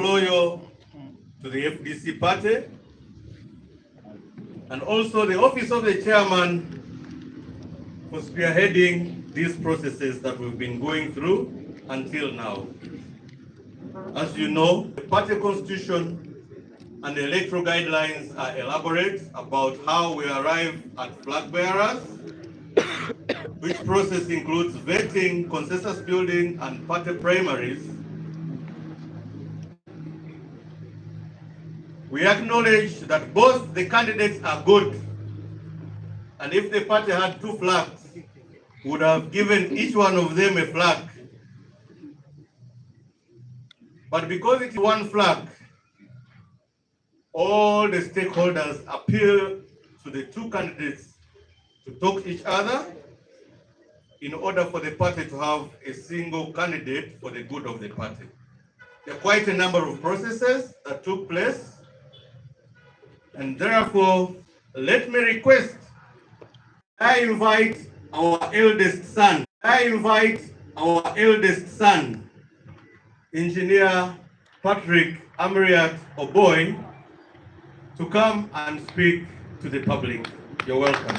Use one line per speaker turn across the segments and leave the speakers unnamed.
loyal to the FDC party, and also the office of the chairman for spearheading these processes that we've been going through until now. As you know, the party constitution and the electoral guidelines are elaborate about how we arrive at flag bearers, which process includes vetting, consensus building, and party primaries. We acknowledge that both the candidates are good, and if the party had 2 flags, would have given each one of them a flag. But because it's 1 flag, all the stakeholders appeal to the 2 candidates to talk to each other in order for the party to have a single candidate for the good of the party. There are quite a number of processes that took place, and therefore, let me request, I invite our eldest son, Engineer Patrick Amriat Oboy, to come and speak to the public. You're welcome.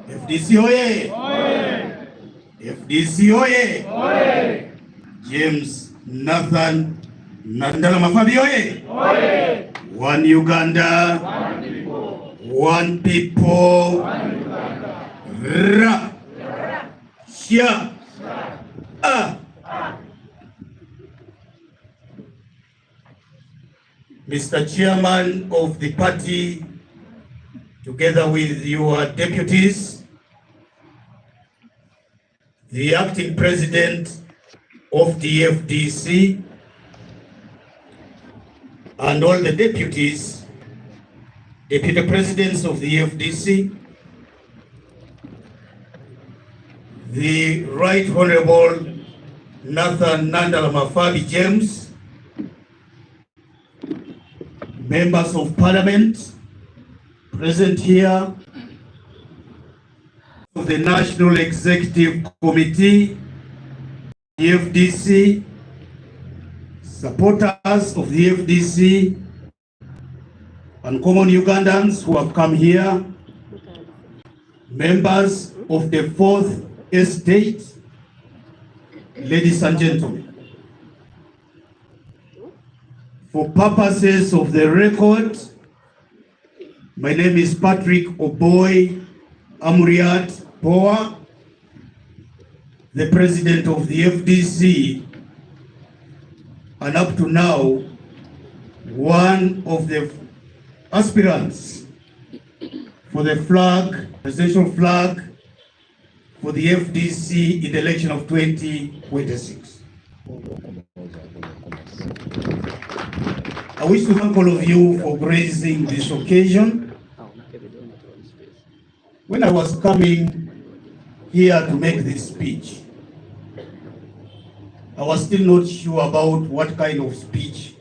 FDC oye! FDC oye! James Nathan Nandala Mafabi oye! One Uganda, one people, Ra, Sha, Mr. Chairman of the party, together with your deputies, the acting president of the FDC, and all the deputies, deputy presidents of the FDC, the Right Honorable Nathan Nandala Mafabi James, members of parliament present here, of the National Executive Committee, the FDC, supporters of the FDC, and common Ugandans who have come here, members of the 4th Estate, ladies and gentlemen. For purposes of the record, my name is Patrick Oboy Amuriat Poa, the president of the FDC, and up to now, one of the aspirants for the flag, presidential flag, for the FDC in the election of 2026. I wish to thank all of you for gracing this occasion. When I was coming here to make this speech, I was still not sure about what kind of speech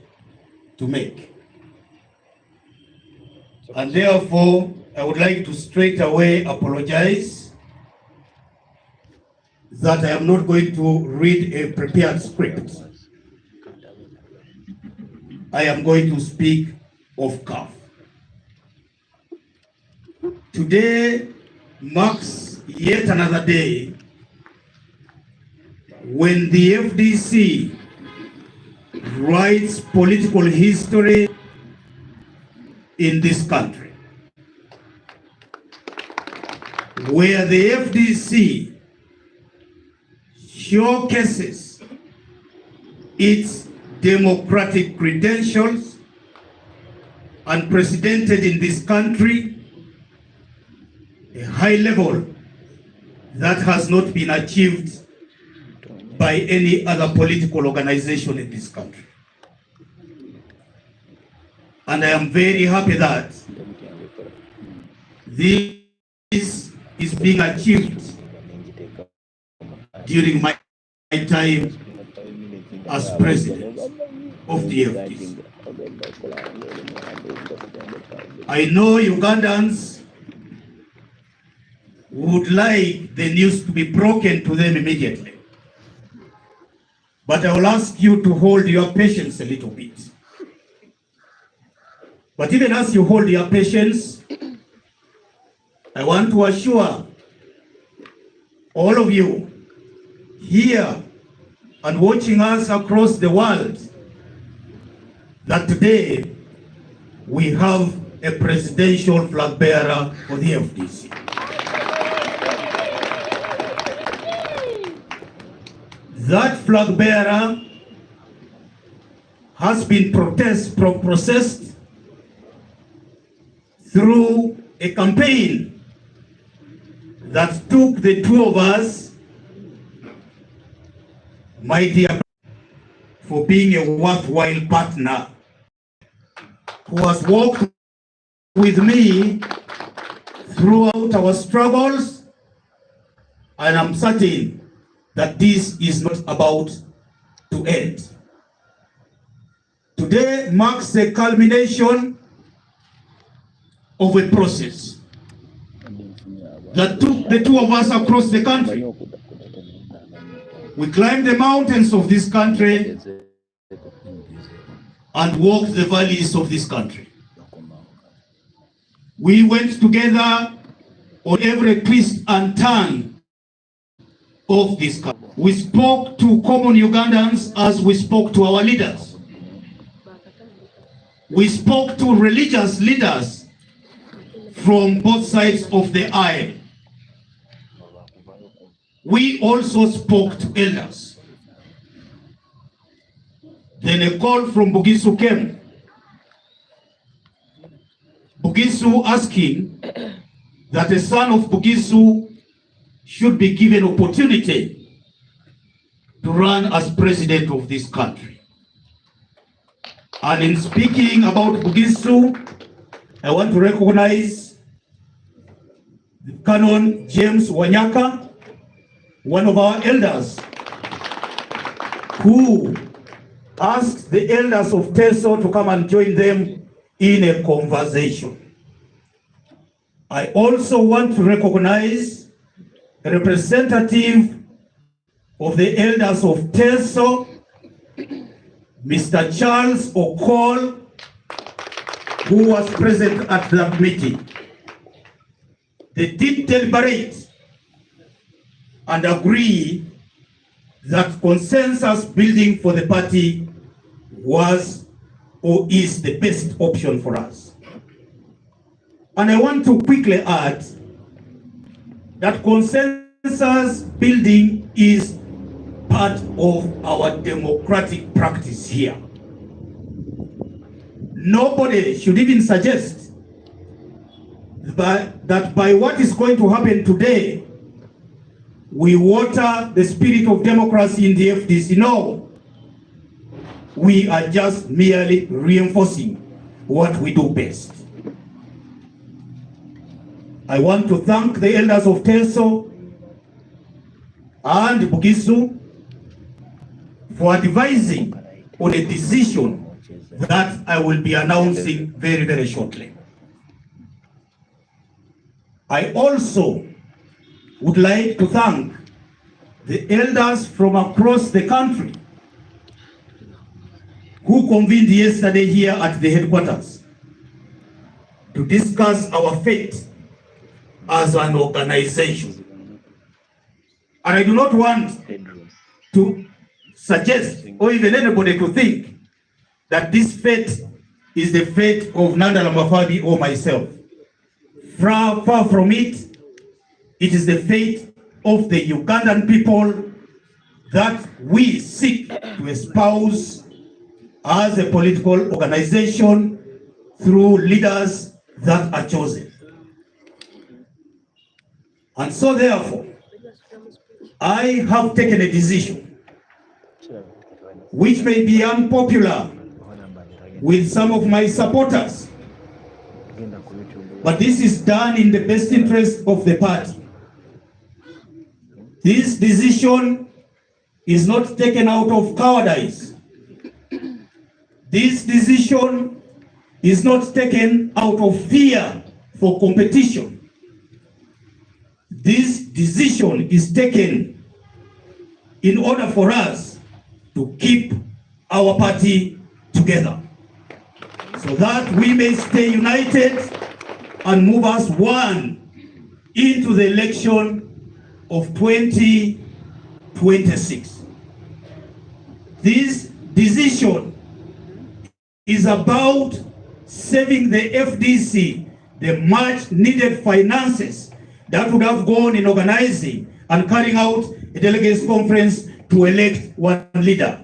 to make. And therefore, I would like to straight away apologize that I am not going to read a prepared script. I am going to speak off cuff. Today marks yet another day when the FDC writes political history in this country, where the FDC showcases its democratic credentials, unprecedented in this country, a high level that has not been achieved by any other political organization in this country. And I am very happy that this is being achieved during my time as president of the FDC. I know Ugandans would like the news to be broken to them immediately. But I will ask you to hold your patience a little bit. But even as you hold your patience, I want to assure all of you here and watching us across the world that today we have a presidential flag bearer for the FDC. That flag bearer has been processed through a campaign that took the two of us, my dear, for being a worthwhile partner who has walked with me throughout our struggles, and I'm certain that this is not about to end. Today marks the culmination of a process that took the two of us across the country. We climbed the mountains of this country and walked the valleys of this country. We went together on every twist and turn of this country. We spoke to common Ugandans as we spoke to our leaders. We spoke to religious leaders from both sides of the aisle. We also spoke to elders. Then a call from Bugisu came. Bugisu asking that a son of Bugisu should be given opportunity to run as president of this country. And in speaking about Bugisu, I want to recognize the Canon James Wanyaka, one of our elders, who asked the elders of Teso to come and join them in a conversation. I also want to recognize a representative of the elders of Teso, Mr. Charles Okol, who was present at that meeting. They did deliberate and agree that consensus building for the party was or is the best option for us. And I want to quickly add that consensus building is part of our democratic practice here. Nobody should even suggest that by what is going to happen today, we water the spirit of democracy in the FDC. No, we are just merely reinforcing what we do best. I want to thank the elders of Teso and Bugisu for advising on a decision that I will be announcing very, very shortly. I also would like to thank the elders from across the country who convened yesterday here at the headquarters to discuss our fate as an organization. And I do not want to suggest or even anybody to think that this fate is the fate of Nandala Mafabi or myself. Far from it. It is the fate of the Ugandan people that we seek to espouse as a political organization through leaders that are chosen. And so therefore, I have taken a decision which may be unpopular with some of my supporters, but this is done in the best interest of the party. This decision
is not taken out of cowardice. This decision is not taken out of fear for competition. This decision is taken in order for us to keep our party together, so that we may stay united and move us one into the election of 2026. This decision is about saving the FDC the much needed finances that would have gone in organizing and carrying out a delegates conference to elect one leader.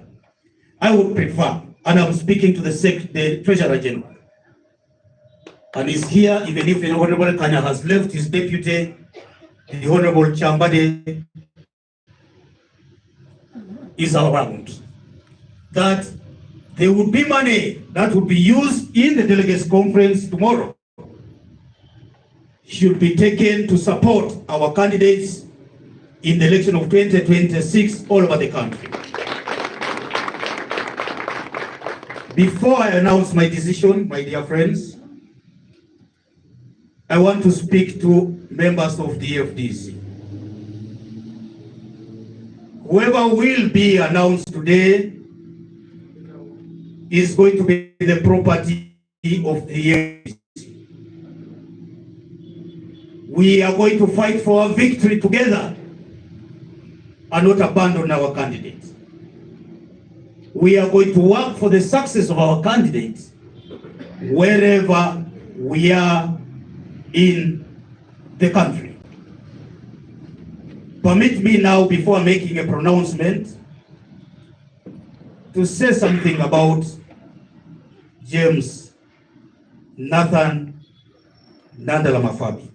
I would prefer, and I'm speaking to the Treasurer General, and he's here, even if the Honorable Kanya has left his deputy, the Honorable Chambade is around, that there would be money that would be used in the delegates conference tomorrow should be taken to support our candidates in the election of 2026 all over the country. Before I announce my decision, my dear friends, I want to speak to members of the FDC. Whoever will be announced today is going to be the property of the FDC. We are going to fight for our victory together and not abandon our candidates. We are going to work for the success of our candidates wherever we are in the country. Permit me now, before making a pronouncement, to say something about James Nathan Nandala Mafabi.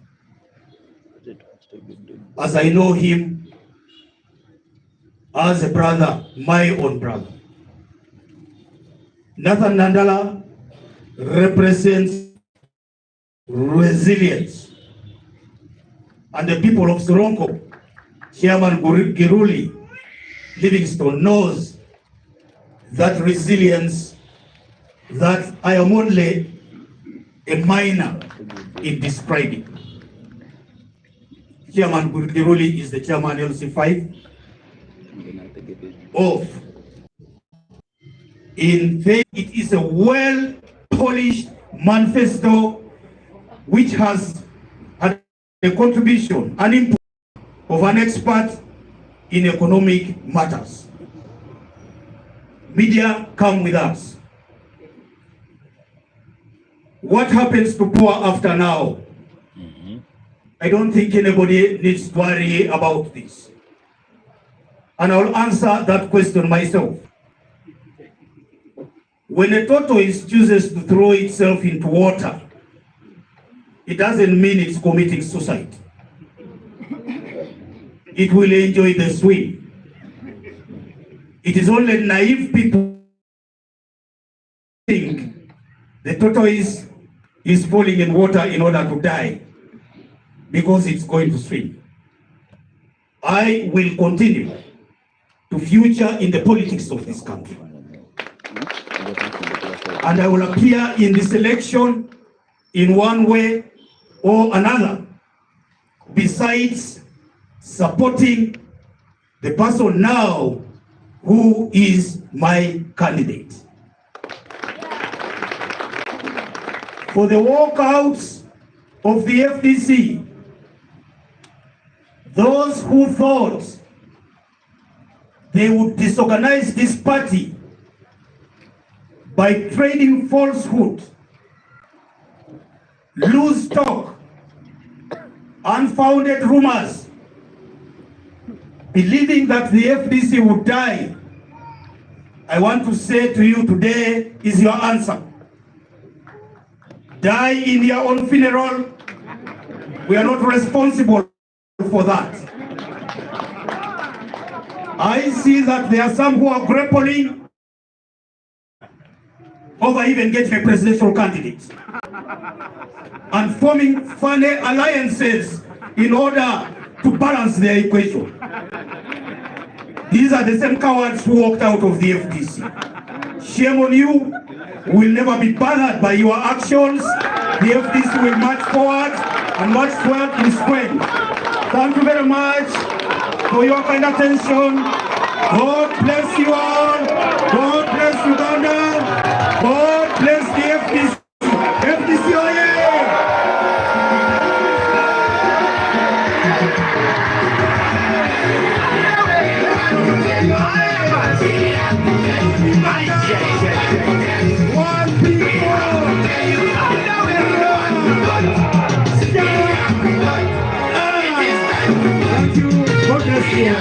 As I know him as a brother, my own brother, Nathan Nandala represents resilience. And the people of Soronko, Chairman Giruli Livingstone knows that resilience, that I am only a minor in describing. Chairman Giruli is the chairman LC5 of. In fact, it is a well-polished manifesto which has had a contribution, an input of an expert in economic matters. Media, come with us. What happens to poor after now? I don't think anybody needs to worry about this. And I'll answer that question myself. When a tortoise chooses to throw itself into water, it doesn't mean it's committing suicide. It will enjoy the swim. It is only naive people who think the tortoise is falling in water in order to die because it's going to swim. I will continue to future in the politics of this country. And I will appear in this election in one way or another, besides supporting the person now who is my candidate. For the walkouts of the FDC, those who thought they would disorganize this party by trading falsehood, loose talk, unfounded rumors, believing that the FDC would die, I want to say to you today is your answer. Die in your own funeral. We are not responsible for that. I see that there are some who are grappling over even getting a presidential candidate and forming funny alliances in order to balance their equation. These are the same cowards who walked out of the FDC. Shame on you. We will never be bothered by your actions. The FDC will march forward and march forward in strength. Thank you very much for your kind attention. God bless you all. God bless Uganda. God bless the FDC. FDC, oh yeah! One people! Thank you. God bless you.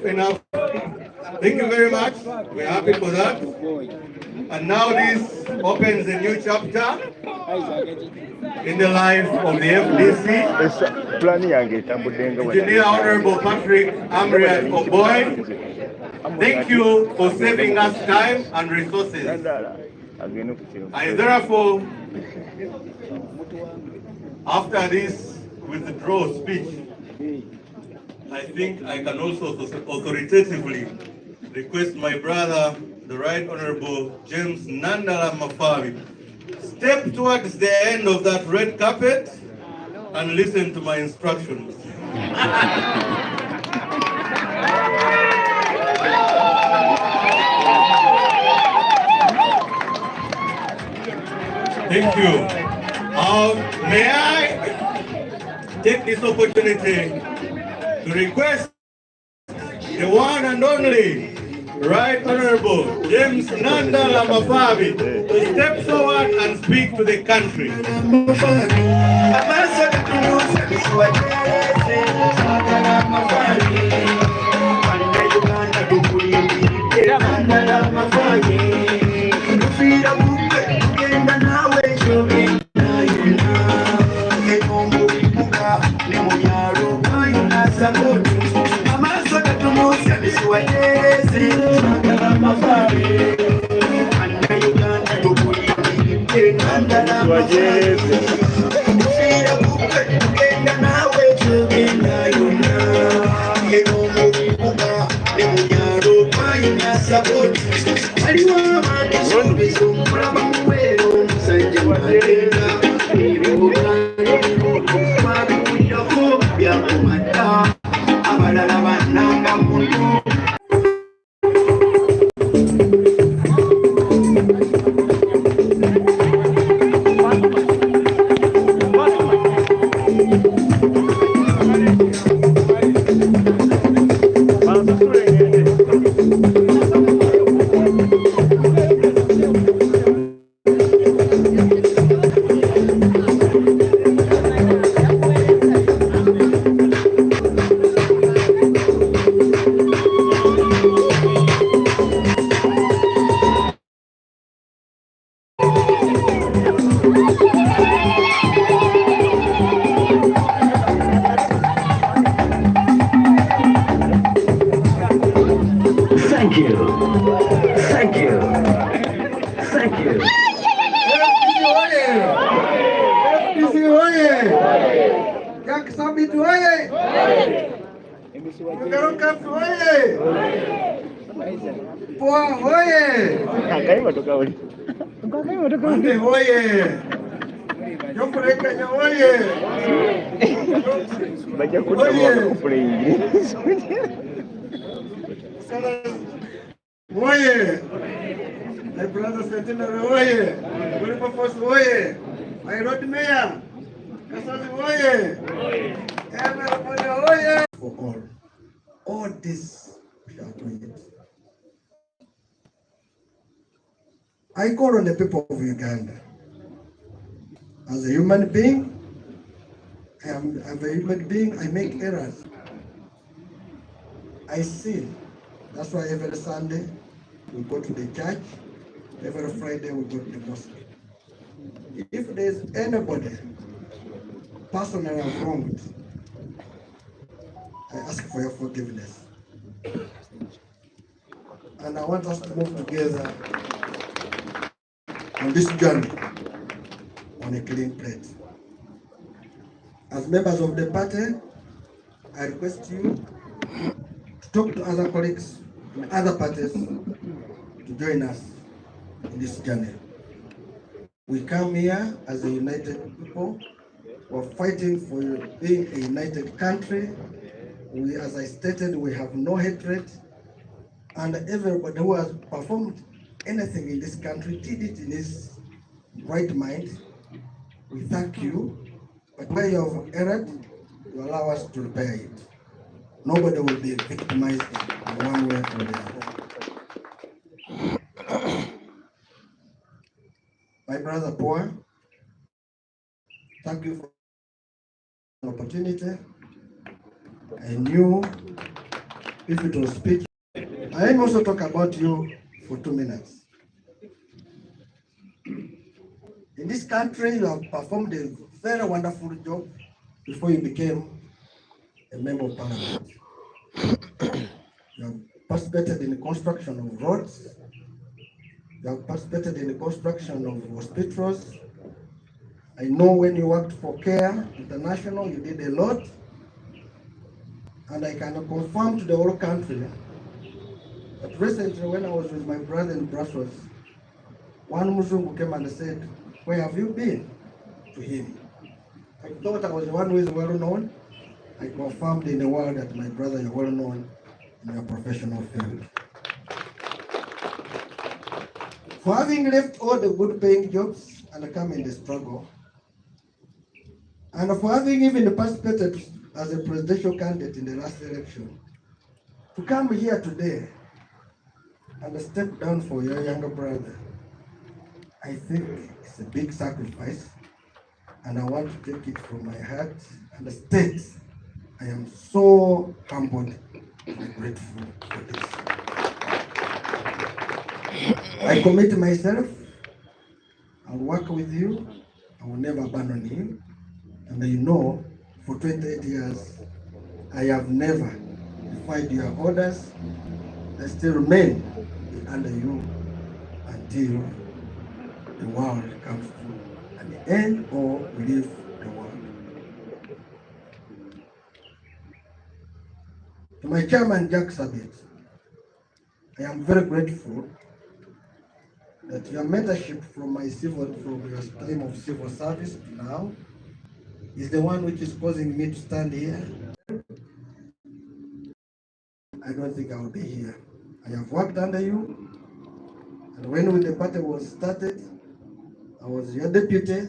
Enough. Thank you very much. We're happy for that. And now this opens a new chapter in the life of the FDC. Engineer Honorable Patrick Amriat Oboy, thank you for saving us time and resources. I therefore, after this withdrawal speech, I think I can also authoritatively request my brother, the Right Honorable James Nandala Mafabi, step towards the end of that red carpet and listen to my instructions. Thank you. May I take this opportunity to request the one and only Right Honorable James Nandala Mafabi to step forward and speak to the country. For all this we are doing it. I call on the people of Uganda. As a human being, I'm a human being, I make errors. I sin. That's why every Sunday we go to the church, every Friday we go to the mosque.
If there's anybody personally I've wronged, I ask for your forgiveness. And I want us to move together on this journey on a clean plate. As members of the party, I request you to talk to other colleagues in other parties to join us in this journey. We come here as a united people. We're fighting for being a united country. We, as I stated, we have no hatred. And everybody who has performed anything in this country did it in his right mind. We thank you. But where you have erred, you allow us to repair it. Nobody will be victimized in one way or the other. My brother Poa, thank you for the opportunity. I knew if it was speech, I am also talk about you for 2 minutes. In this country, you have performed a very wonderful job before you became a member of parliament. You have participated in the construction of roads. You have participated in the construction of hospitals. I know when you worked for CARE International, you did a lot. And I can confirm to the whole country that recently when I was with my brother in Brussels, one Muzungu came and said, "Where have you been?" to him. I thought I was the one who is well known. I confirmed in the world that my brother is well known in your professional field. For having left all the good paying jobs and come in the struggle, and for having even participated as a presidential candidate in the last election, to come here today and step down for your younger brother, I think it's a big sacrifice, and I want to take it from my heart and state I am so humbled and grateful for this. I commit myself, I'll work with you, I will never abandon you, and you know, for 28 years, I have never defied your orders. I still remain under you until the world comes to an end or we leave the world. To my chairman, Jack Sabit, I am very grateful that your mentorship from your time of civil service to now is the one which is causing me to stand here. I don't think I will be here. I have worked under you, and when the party was started, I was your deputy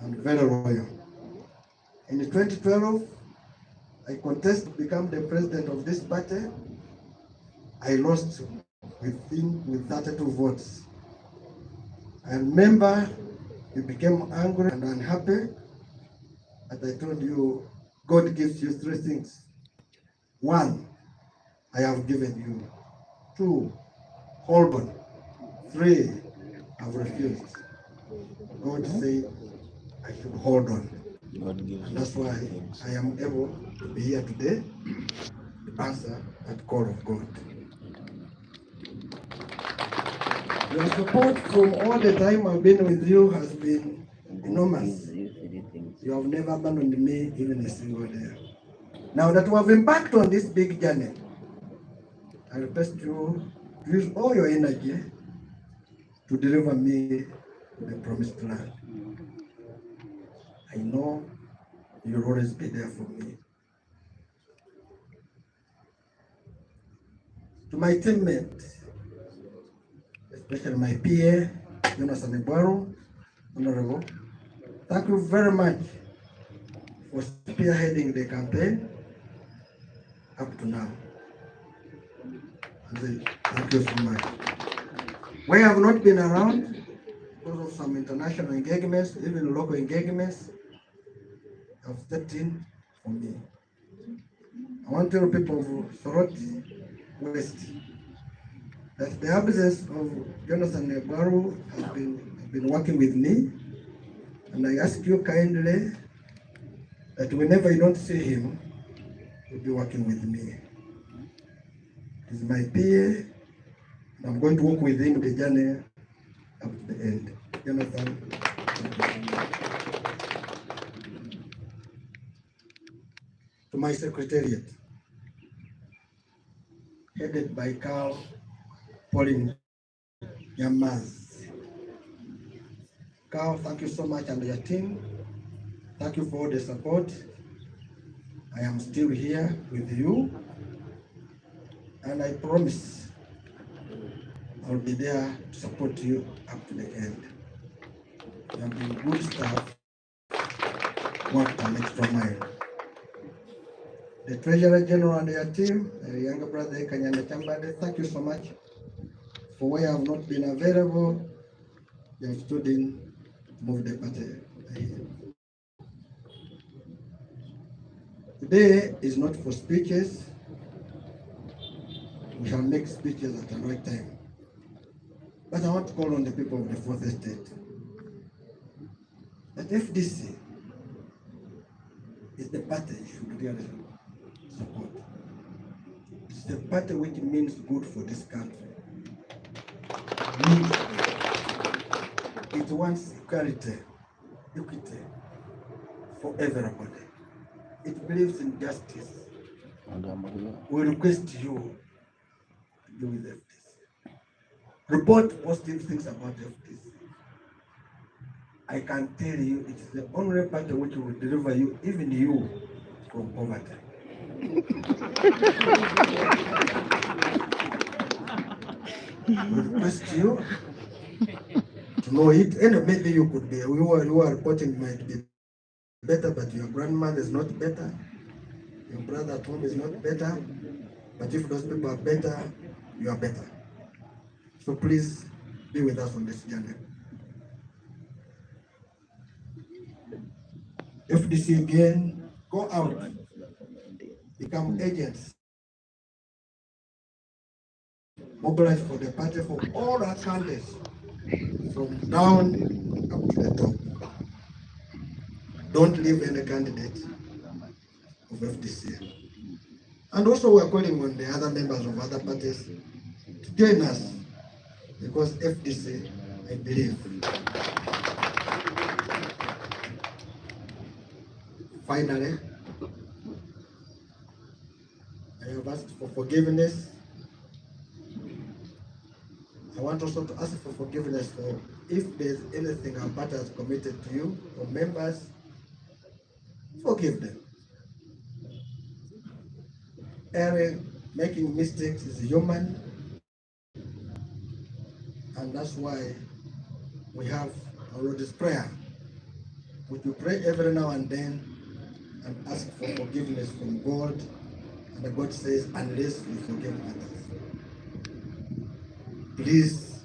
and very loyal. In 2012, I contested to become the president of this party. I lost with 32 votes. I remember you became angry and unhappy, and I told you, God gives you 3 things. 1, I have given you. 2, hold on. 3, I've refused. God said I should hold on. And that's why I am able to be here today to answer that call of God. Your support from all the time I've been with you has been enormous. You have never abandoned me even a single day. Now that we have embarked on this big journey, I request you to use all your energy to deliver me to the promised land. I know you'll always be there for me. To my teammates, especially my PA, Jonas Anebaro, Honorable, thank you very much for spearheading the campaign up to now. Thank you so much. We have not been around because of some international engagements, even local engagements, have stepped in for me. I want to tell people of Sorot West that the absence of Jonathan Negwaru has been been working with me, and I ask you kindly that whenever you don't see him, you'll be working with me. He's my PA, and I'm going to work with him the journey up to the end. Jonathan. To my secretariat, headed by Carl Pauline Yamaz. Carl, thank you so much, and your team. Thank you for all the support. I am still here with you, and I promise I'll be there to support you up to the end. You have been good staff, worked an extra mile. The Treasurer General and your team, the younger brother Kanyana Chambade, thank you so much. For where I have not been available, you have stood in to move the party ahead. Today is not for speeches. We shall make speeches at the right time. But I want to call on the people of the Fourth Estate that FDC is the party you should really support. It's the party which means good for this country. It wants equality for everybody. It believes in justice. We request you to do with FDC. Report positive things about FDC. I can tell you it's the only party which will deliver you, even you, from poverty. We request you to know it, and maybe you could be, you are reporting might be better, but your grandmother is not better, your brother at home is not better, but if those people are better, you are better. So please be with us on this journey. FDC again, go out, become agents, mobilize for the party for all our candidates, from down up to the top. Don't leave any candidate of FDC. And also we're calling on the other members of other parties to join us, because FDC, I believe, finally, I have asked for forgiveness. I want also to ask for forgiveness for if there's anything our party has committed to you or members, forgive them. Eric, making mistakes is human, and that's why we have our Lord's Prayer, which we pray every now and then and ask for forgiveness from God, and God says, unless we forgive others. Please,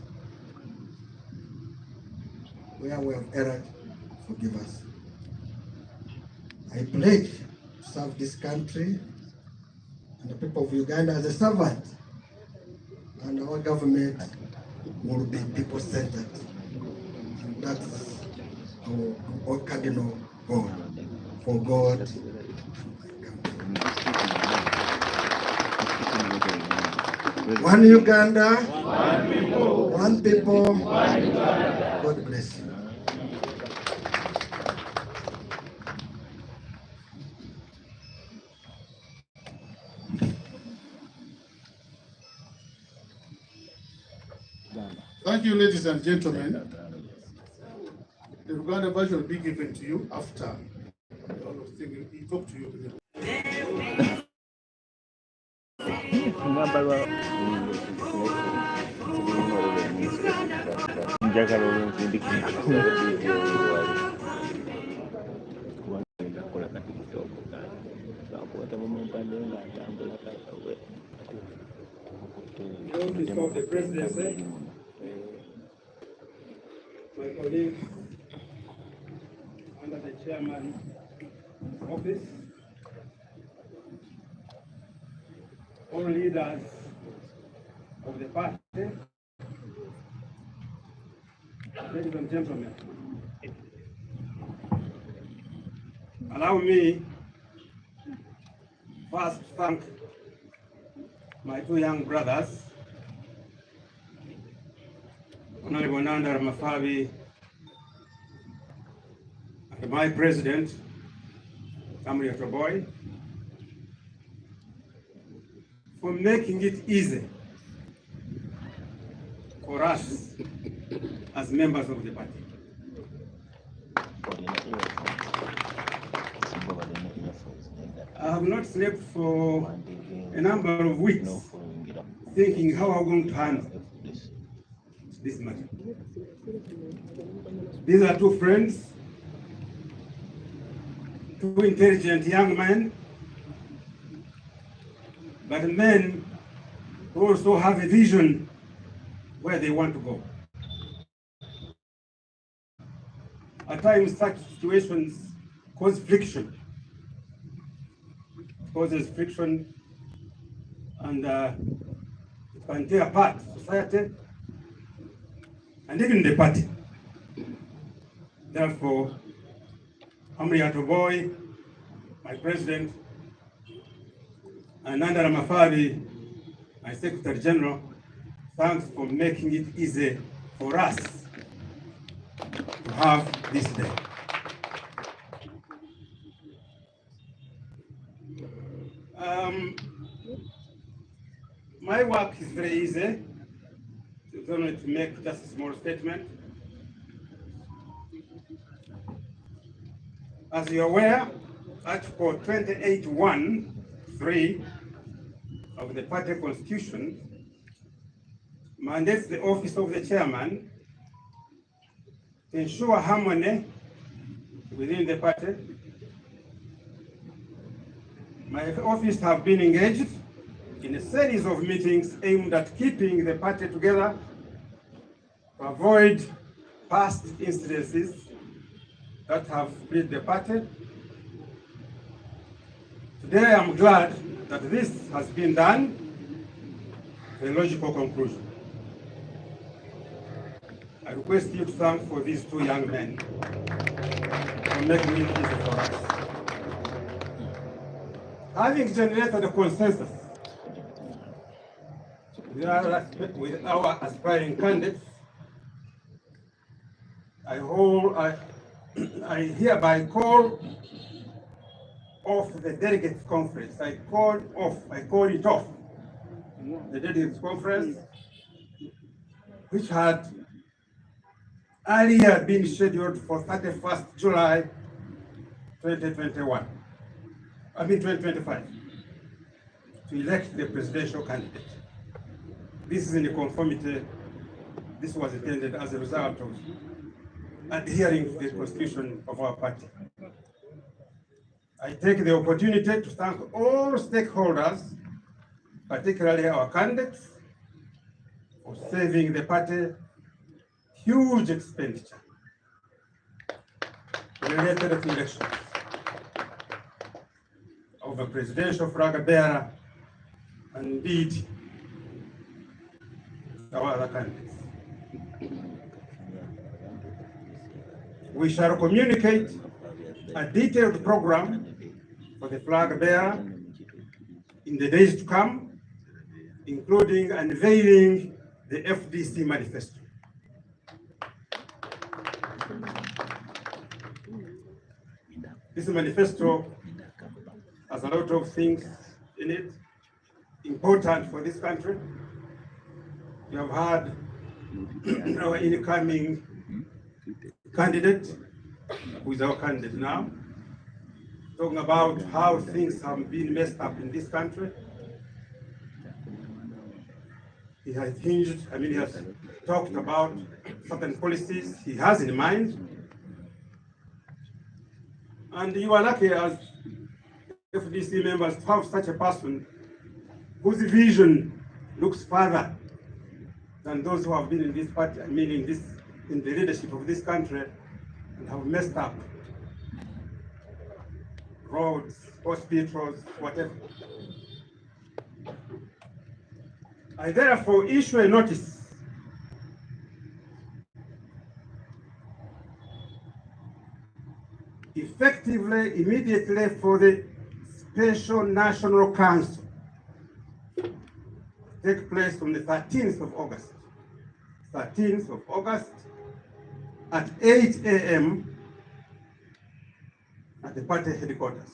where we have erred, forgive us. I pledge to serve this country and the people of Uganda as a servant, and our government will be people-centered. And that's our cardinal goal for God. One Uganda, one people, God bless you.
Thank you, ladies and gentlemen. The Uganda version will be given to you after all of things. He talked to you.
Office of the Presidency, my colleagues under the Chairman's office, all leaders of the party, ladies and gentlemen, allow me first to thank my two young brothers, Honorable Nandala Mafabi and my president, Boy, for making it easy for us as members of the party. I have not slept for a number of weeks thinking how I'm going to handle this matter. These are two friends, two intelligent young men, but men who also have a vision where they want to go. At times, such situations cause friction. It causes friction, and it can tear apart society and even the party. Therefore, Boy, my president, and Nandala Mafabi, my Secretary General, thanks for making it easy for us to have this day. My work is very easy. It's only to make just a small statement. As you're aware, Article 28(1)(3) of the party constitution mandates the office of the chairman to ensure harmony within the party. My office have been engaged in a series of meetings aimed at keeping the party together to avoid past incidences that have split the party. Today I'm glad that this has been done to a logical conclusion. I request you to thank for these two young men for making it easy for us. Having generated a consensus with our aspiring candidates, I hereby call off the delegates conference. I call it off. The delegates conference, which had earlier been scheduled for 31st July 2025, to elect the presidential candidate. This is in conformity. This was intended as a result of adhering to the constitution of our party. I take the opportunity to thank all stakeholders, particularly our candidates, for saving the party huge expenditure related to elections of a presidential flag bearer and indeed our other candidates. We shall communicate a detailed program for the flag bearer in the days to come, including unveiling the FDC manifesto. This manifesto has a lot of things in it important for this country. You have heard our incoming candidate, who is our candidate now, talking about how things have been messed up in this country. He has he has talked about certain policies he has in mind. And you are lucky as FDC members to have such a person whose vision looks further than those who have been in this party, in the leadership of this country, and have messed up roads, hospitals, whatever. I therefore issue a notice effectively, immediately for the Special National Council take place on the 13th of August. 13th of August at 8 a.m. at the party headquarters.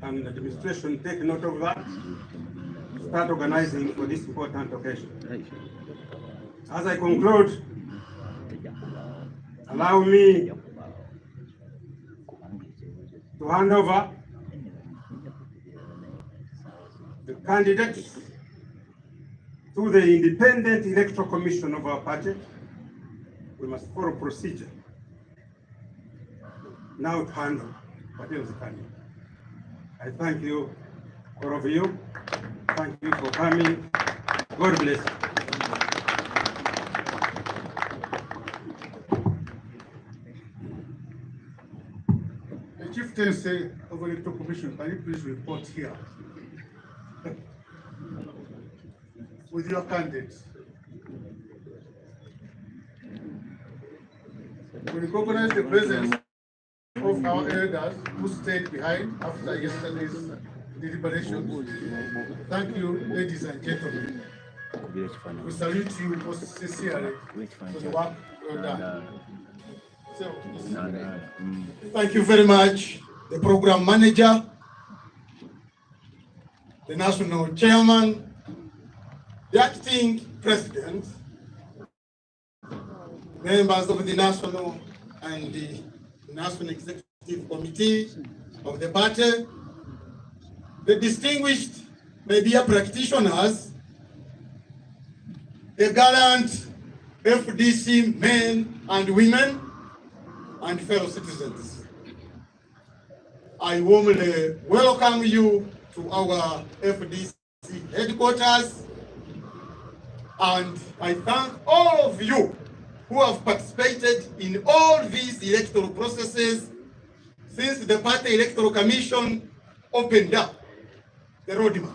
And the administration take note of that, start organizing for this important occasion. As I conclude, allow me to hand over the candidates to the Independent Electoral Commission of our party. We must follow procedure. Now to hand over. What else can you? I thank you, all of you. Thank you for coming. God bless you.
The Chieftaincy of the Electoral Commission, can you please report here with your candidates? We recognize the presence of our elders who stayed behind after yesterday's deliberations. Thank you, ladies and gentlemen. We salute you most sincerely for the work well done. So,
Thank you very much, the program manager, the national chairman, the acting president, members of the national and the national executive committee of the party, the distinguished media practitioners, the gallant FDC men and women, and fellow citizens. I warmly welcome you to our FDC headquarters, and I thank all of you who have participated in all these electoral processes since the Party Electoral Commission opened up the roadmap,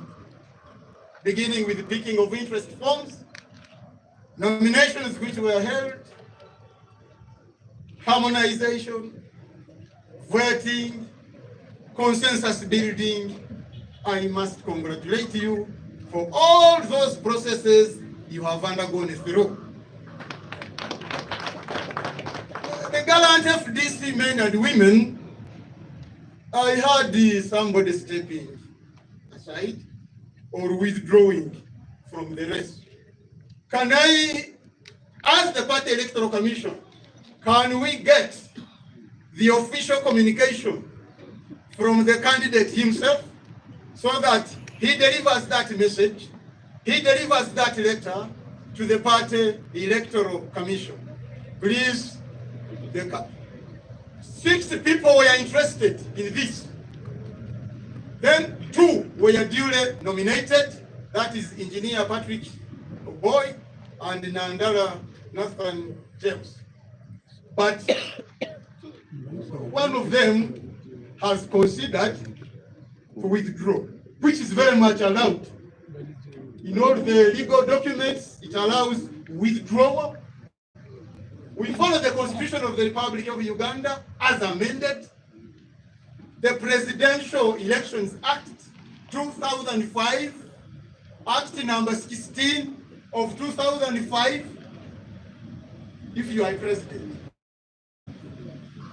beginning with the picking of interest forms, nominations which were held, harmonization, voting, consensus building. I must congratulate you for all those processes you have undergone through. The gallant FDC men and women, I heard somebody stepping aside or withdrawing from the race. Can I ask the Party Electoral Commission, can we get the official communication from the candidate himself so that he delivers that message, he delivers that letter to the Party Electoral Commission? Please, 6 people were interested in this. Then 2 were duly nominated, that is Engineer Patrick Boy and Nandala James. But one of them has considered to withdraw, which is very much allowed. In all the legal documents, it allows withdrawal. We follow the Constitution of the Republic of Uganda as amended. The Presidential Elections Act 2005, Act number 16 of 2005. If you are president,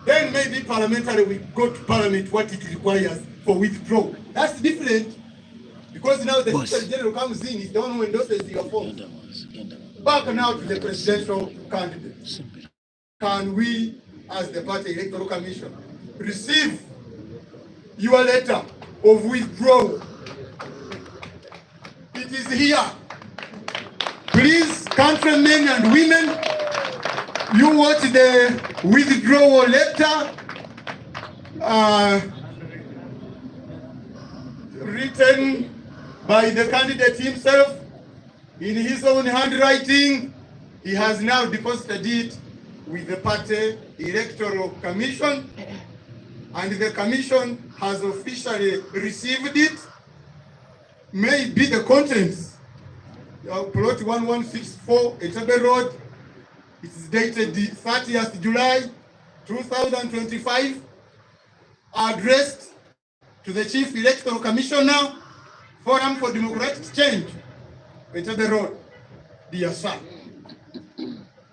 then maybe parliamentary we go to parliament what it requires for withdrawal. That's different, because now the Secretary General comes in, he's the one who endorses your form. Back now to the presidential candidate. Can we, as the Party Electoral Commission, receive your letter of withdrawal? It is here. Please, countrymen and women, you watch the withdrawal letter written by the candidate himself in his own handwriting. He has now deposited it with the Party Electoral Commission, and the Commission has officially received it. Maybe the contents, plot 1164 Etabe Road, it is dated the 30th July
2025, addressed to the Chief Electoral Commissioner, Forum for Democratic Change, Peter the Road. Dear sir,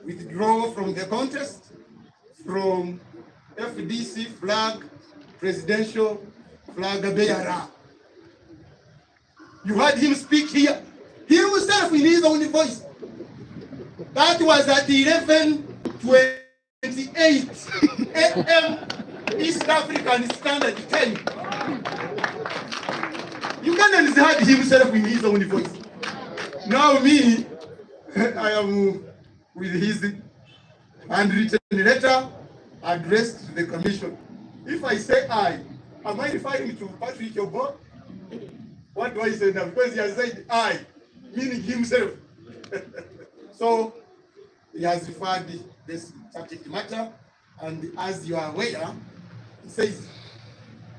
withdraw from the contest from FDC flag, presidential flag bearer. You heard him speak here. He himself in his own voice. That was at 11:28 a.m. East African Standard Time. Ugandans heard himself in his own voice. Now me, I am with his handwritten letter addressed to the commission. If I say I, am I referring to Patrick Yobo? What do I say now? Because he has said I, meaning himself. So he has referred this subject matter, and as you are aware, he says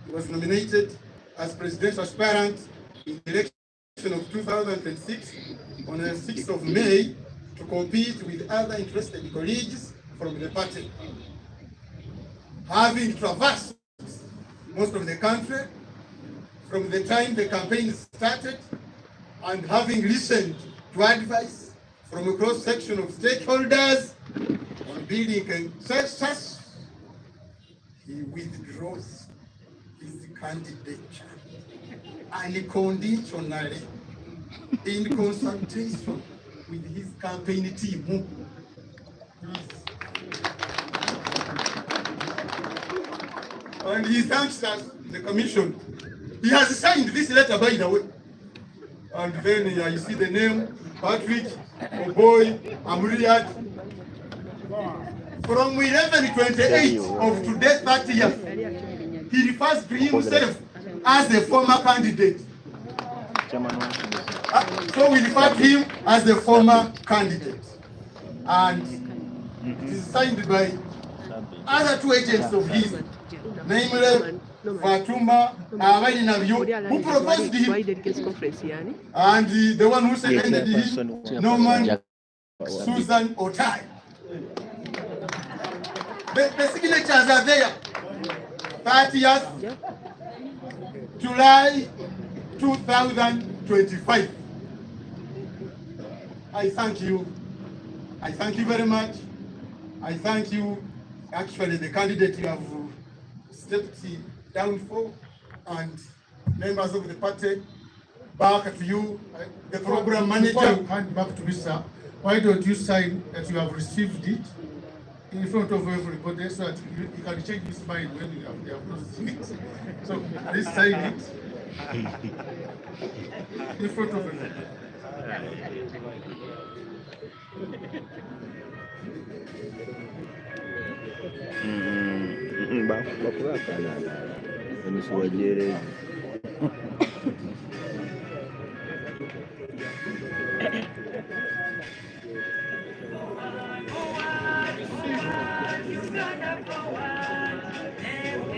he was nominated as presidential aspirant in the election of 2006 on the 6th of May to compete with other interested colleagues from the party. Having traversed most of the country from the time the campaign started, and having listened to advice from a cross-section of stakeholders on building consensus, he withdraws his candidature unconditionally in consultation with his campaign team. And he thanks us, the commission. He has signed this letter, by the way. And then you see the name, Patrick, Oboy, Amuriat. From 11:28 of today, 30 years, he refers to himself as the former candidate. So we refer to him as the former candidate. And it is signed by other two agents of his, namely Fatuma who proposed him, and the one who seconded him, Norman Susan Otai. The signatures are there. 30th July 2025. I thank you. I thank you very much. I thank you, actually, the candidate you have stepped down for, and members of the party. Back to you, the program manager.
Hand back to Mr. Why don't you sign that you have received it in front of everybody so that you can change his mind when you have not seen it. So please sign it in front of everybody.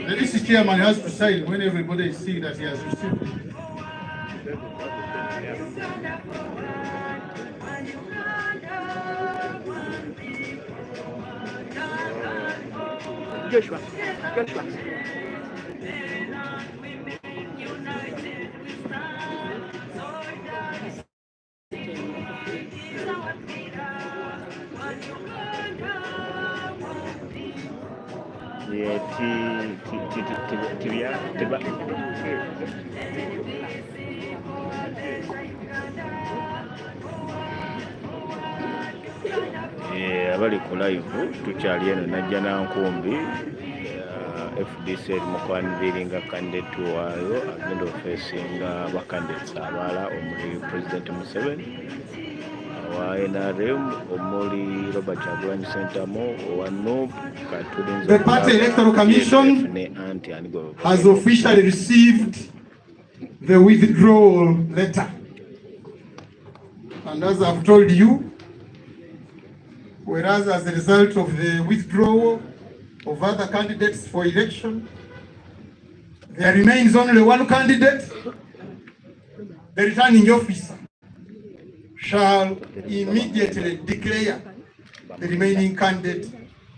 The DC chairman has to sign when everybody is seeing that he has received it.
Joshua.
Abali ku live tukyali eno najja nankumbi FDC mu kwanviringa candidate waayo agenda ofeesinga bakandidates abalala omuli President Museveni wa NRM omuli Robert Kyagulanyi Ssentamu owa NUP Katulinzo.
The Party Electoral Commission has officially received the withdrawal letter. And as I've told you, whereas as a result of the withdrawal of other candidates for election, there remains only one candidate, the returning officer shall immediately declare the remaining candidate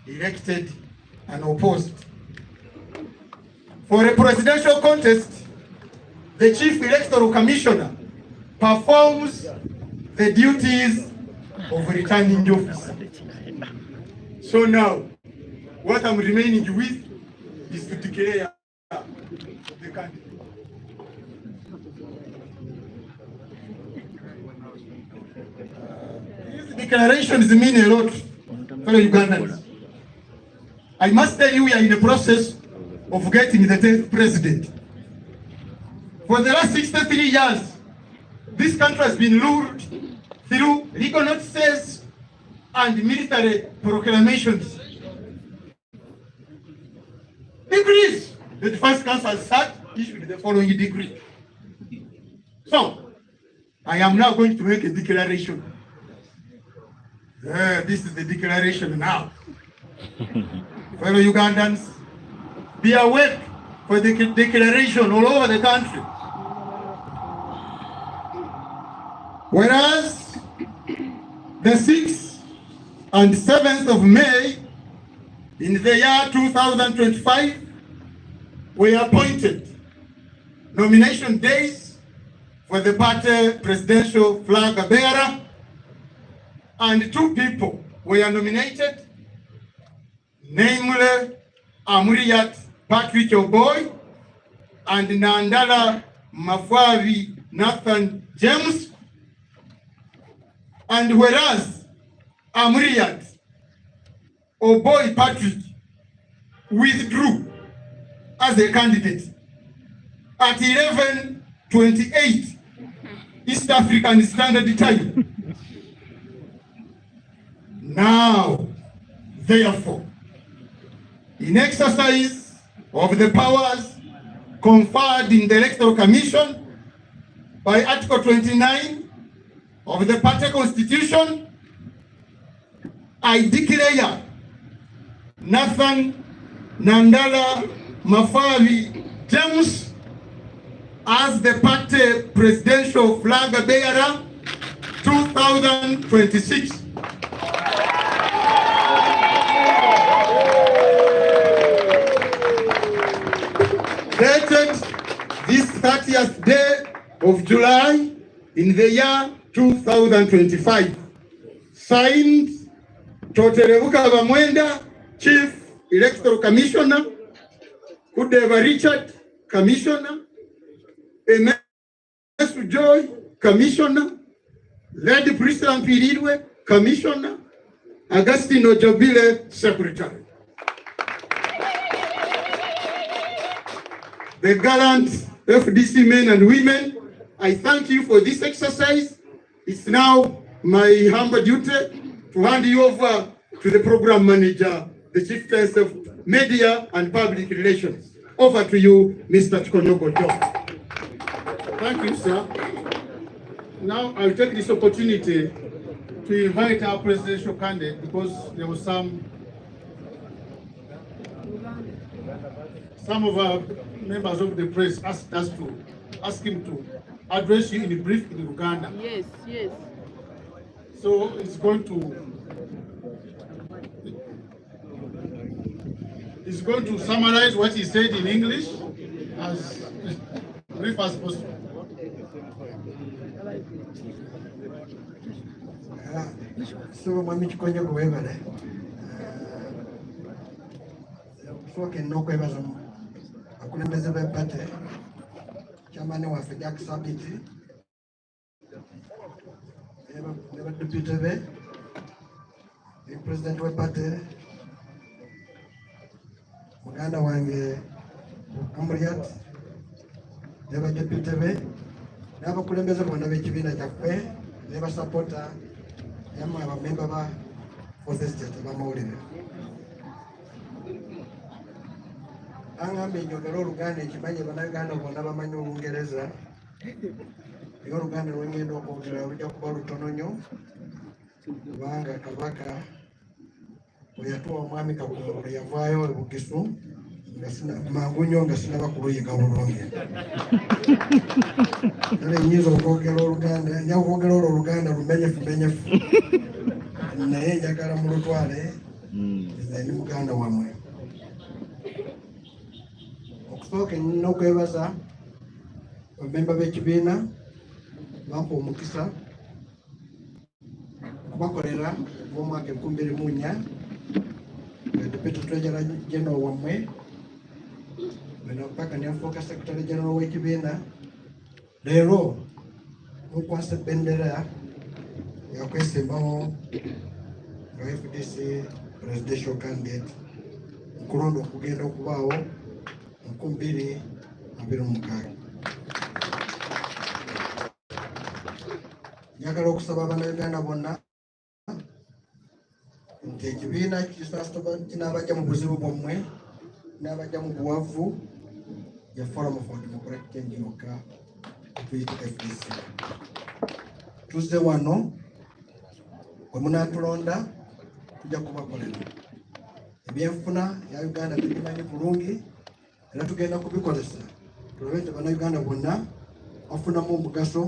elected
unopposed. For a presidential contest, the Chief Electoral Commissioner performs the duties of returning officer. So now, what I'm remaining with is to declare the candidate. These declarations mean a lot, fellow Ugandans. I must tell you, we are in the process of getting the 10th president. For the last 63 years, this country has been lured through legal notices and military proclamations. Decrees. The Defense Council has issued the following decree. So, I am now going to make a declaration. This is the declaration now. Fellow Ugandans, be awake for the declaration all over the country. Whereas the 6th and 7th of May in the year 2025 were appointed nomination days for the party presidential flag bearer, and 2 people were nominated, namely Amuriat Patrick Oboy and Nandala Mafabi Nathan James. And whereas Amuriat Oboy Patrick withdrew as a candidate at 11:28 East African Standard Time. Now, therefore, in exercise of the powers conferred in the Electoral Commission by Article 29 of the party constitution, I declare Nathan Nandala Mafabi James as the party presidential flag bearer 2026. Dated this 30th day of July in the year 2025. Signed Toterevuka Bamwenda, Chief Electoral Commissioner, Kudeva Richard, Commissioner, Emesu Joy, Commissioner, Lady Priscilla Mpiridwe, Commissioner, Agustino Jobile, Secretary. The gallant FDC men and women, I thank you for this exercise. It's now my humble duty to hand you over to the program manager, the Chieftains of Media and Public Relations. Over to you, Mr. Chikonyogo Joe.
Thank you, sir. Now I'll take this opportunity to invite our presidential candidate, because there was some of our members of the press asked us to ask him to address you in a brief in Uganda.
Yes, yes.
So he's going to summarize what he said in English as brief as possible.
So mwami chikonyo kuwebale soke nokwebaza akulembeze bepate chamane waffe Jack Sabiti neba deputy be president wepate muganda wange Amuriat neba deputy be n'abakulembeze bonna b'ekibiina kyaffe ne basapota yamwe abamemba ba Force State bamawulire angambe njogera Oluganda ekimanye bannayuganda bonna bamanyi Olungereza era Oluganda lwengenda okwogera lujja kuba lutono nnyo kubanga Kabaka bwe yatuwa omwami Kakungu yavaayo e Bugisu mangu nnyo nga sinaba kuluyiga bulungi era nyinza okwogera Oluganda nja okwogera olwo Oluganda lumenyefu naye njagala mulutwale ni muganda wamwe Kusooka nnina okwebaza bamemba b'ekibiina bampa omukisa kubakolera omwaka 2004 Deputy Treasurer General wammwe bino mpaka nenfuuka Secretary General w'ekibiina. Leero mukwasa ebbendera yakwesimbawo nga FDC presidential candidate nkulonda okugenda okubaawo 2026. Njagala okusaba Abannayuganda bonna nti ekibiina kinaabajja mu buzibu bwammwe, kinaabajja mu buwavu ya Forum for Democratic Change yokka tuyita FDC. Tuzze wano bwe munaatulonda tujja kubakolera ebyenfuna ya Uganda tubimanyi bulungi era tugenda kubikozesa tulabe nti Bannayuganda bonna bafunamu omugaso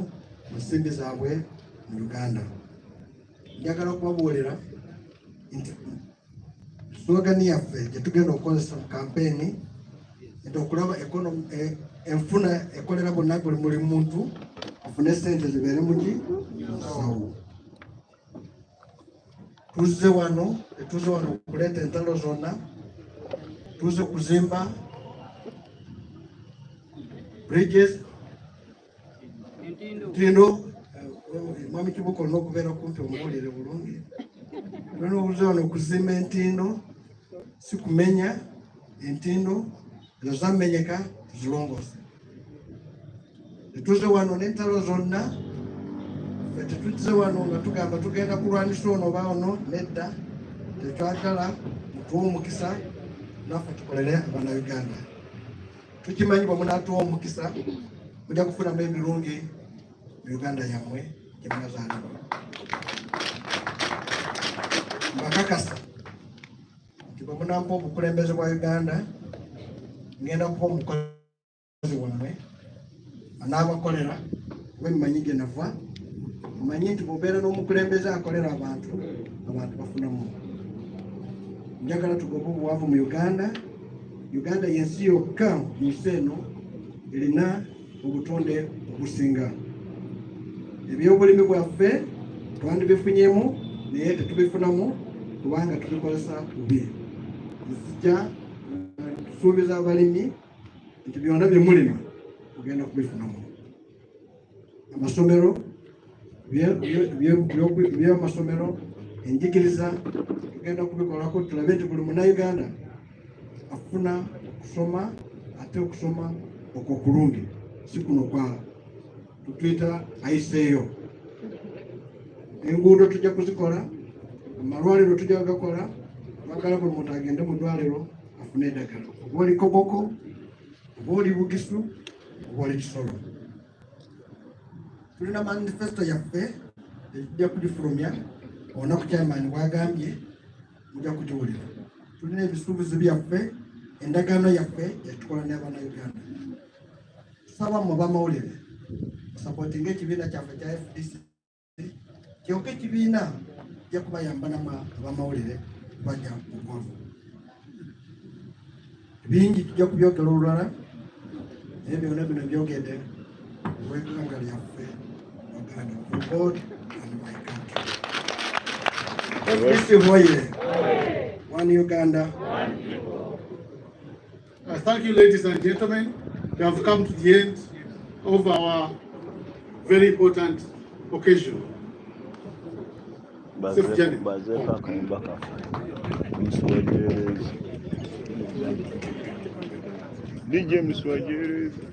mu nsimbi zaabwe mu Uganda. Njagala okubabuulira nti slogani yaffe gye tugenda okukozesa mu kampeni nti okulaba enfuna ekolera bonna buli muntu afune sente zibeere muki musawo. Tuzze wano okuleeta entalo zonna, tuzze kuzimba bridges ntindo mwami Kibuko olina okubeera kumpi omuwulire bulungi. Tulina obuzze wano okuzimba entindo, si kumenya entindo ezo zamenyeka tuzilongose. Tetuzze wano n'entalo zonna, tetuzze wano nga tugamba tugenda kulwanisa ono oba ono, nedda. Tetwagala mutuwe omukisa naffe tukolere Abannayuganda. Tukimanyi bwe munaatuwa omukisa mujja kufunamu ebirungi mu Uganda yammwe gye mwazaalibwa. Mbakakasa nti bwe munampa obukulembeze bwa Uganda ngenda kuba omukozi wammwe anaabakolera kuba mmanyi gye nava, mmanyi nti bw'obeera n'omukulembeze akolera abantu bafunamu. Njagala tugobe obuwavu mu Uganda. Uganda yensi yokka mu nsi eno erina obutonde obusinga. Ebyobulimi bwaffe twandibifunyemu naye tetubifunamu kubanga tubikozesa bubi. Nzija tusuubiza abalimi nti byonna bye mulima tugenda kubifunamu. Amasomero by'amasomero enjigiriza tugenda kubikolako tulabe nti buli Munnayuganda afuna okusoma ate okusoma okwo kulungi si kuno kwa tutuyita ayiseeyo. Enguudo tujja kuzikola, amalwaliro tujja kugakola, twagala buli muntu agende mu ddwaliro afune eddagala. Oba oli Koboko, oba oli Bugisu, oba oli Kisolo. Tulina manifesto yaffe tujja kugifulumya, olunaku chairman bwagambye mujja kugiwulira. Tulina ebisuubizo byaffe, endagaano yaffe yetukola n'Abannayuganda. Tusaba mu b'amawulire supporting ekibiina kyaffe kya FDC kyokka ekibiina kijja kubayamba ab'amawulire bajja mu bwavu. Bingi tujja kubyogera olulala naye byonna bino byogedde olw'eggwanga lyaffe Uganda. For God and my country. FDC hoye. One Uganda.
Thank you, ladies and gentlemen. We have come to the end of our very important occasion. Safe journey.
DJ Mswajerezi.